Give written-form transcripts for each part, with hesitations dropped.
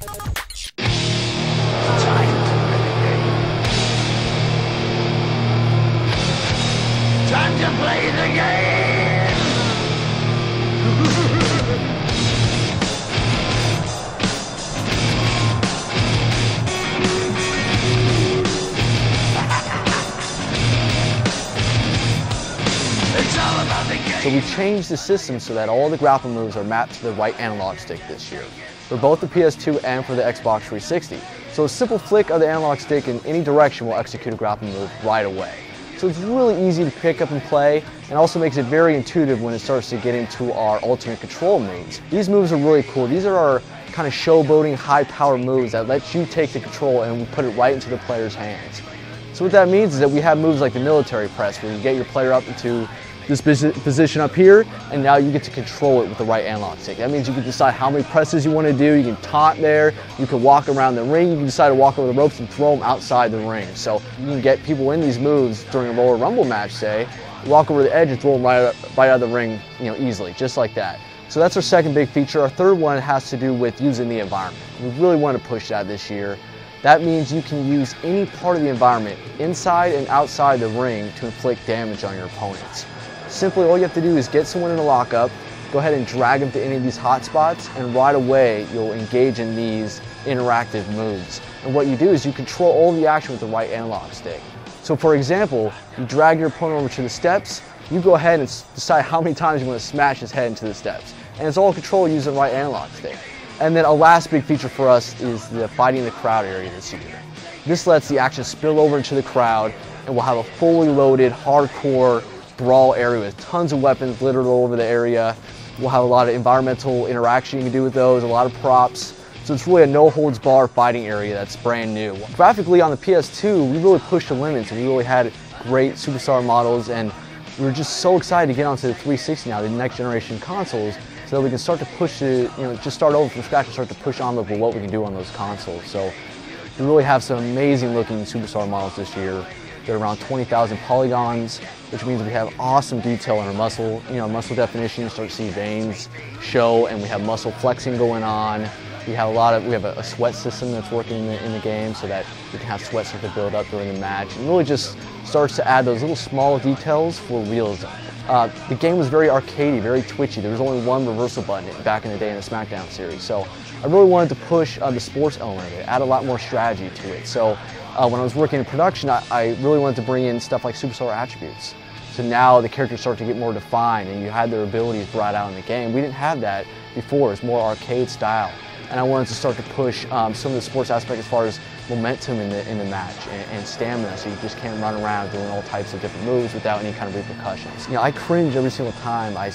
Time to play the game! It's all about the game! So we changed the system so that all the grapple moves are mapped to the right analog stick this year, for both the PS2 and for the Xbox 360. So a simple flick of the analog stick in any direction will execute a grapple move right away. So it's really easy to pick up and play, and also makes it very intuitive when it starts to get into our alternate control moves. These moves are really cool. These are our kind of showboating, high-power moves that let you take the control and put it right into the player's hands. So what that means is that we have moves like the military press, where you get your player up into this position up here, and now you get to control it with the right analog stick. That means you can decide how many presses you want to do, you can taunt there, you can walk around the ring, you can decide to walk over the ropes and throw them outside the ring. So you can get people in these moves during a Royal Rumble match, say, walk over the edge and throw them right out of the ring, easily, just like that. So that's our second big feature. Our third one has to do with using the environment. We really want to push that this year. That means you can use any part of the environment, inside and outside the ring, to inflict damage on your opponents. Simply, all you have to do is get someone in a lockup, go ahead and drag them to any of these hot spots, and right away you'll engage in these interactive moves. And what you do is you control all the action with the right analog stick. So for example, you drag your opponent over to the steps, you go ahead and decide how many times you want to smash his head into the steps. And it's all controlled using the right analog stick. And then a last big feature for us is the fighting the crowd area this year. This lets the action spill over into the crowd, and we'll have a fully loaded, hardcore brawl area with tons of weapons littered all over the area. We'll have a lot of environmental interaction you can do with those, a lot of props. So it's really a no-holds-barred fighting area that's brand new. Graphically on the PS2, we really pushed the limits, and we really had great superstar models, and we were just so excited to get onto the 360 now, the next generation consoles, so that we can start to push it, just start over from scratch and start to push on with what we can do on those consoles. So we really have some amazing looking superstar models this year. They're around 20,000 polygons, which means we have awesome detail in our muscle, muscle definition. You start to see veins show, and we have muscle flexing going on. We have a sweat system that's working in the game, so that we can have sweat start to build up during the match. And really just starts to add those little small details for realism. The game was very arcadey, very twitchy. There was only one reversal button back in the day in the SmackDown series. So I really wanted to push the sports element of it, add a lot more strategy to it. So when I was working in production, I really wanted to bring in stuff like superstar attributes. So now the characters start to get more defined, and you had their abilities brought out in the game. We didn't have that before. It's more arcade style. And I wanted to start to push some of the sports aspect as far as momentum in the match and stamina, so you just can't run around doing all types of different moves without any kind of repercussions. I cringe every single time I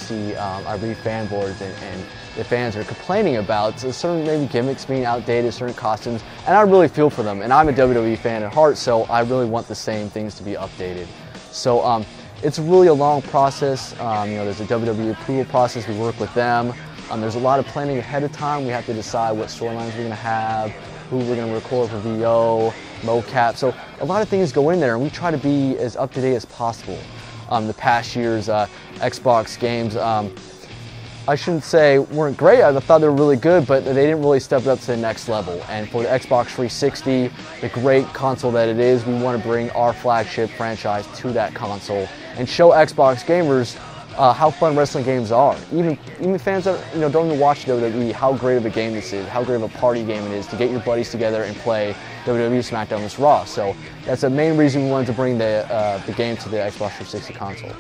read fan boards and the fans are complaining about certain maybe gimmicks being outdated, certain costumes, and I really feel for them. And I'm a WWE fan at heart, so I really want the same things to be updated. So it's really a long process. There's a WWE approval process. We work with them. There's a lot of planning ahead of time. We have to decide what storylines we're going to have, who we're going to record for VO, mocap. So a lot of things go in there, and we try to be as up to date as possible. The past year's Xbox games, I shouldn't say weren't great. I thought they were really good, but they didn't really step it up to the next level. And for the Xbox 360, the great console that it is, we want to bring our flagship franchise to that console and show Xbox gamers how fun wrestling games are. Even fans that don't even watch WWE, how great of a game this is, how great of a party game it is to get your buddies together and play WWE SmackDown vs. Raw. So that's the main reason we wanted to bring the game to the Xbox 360 console.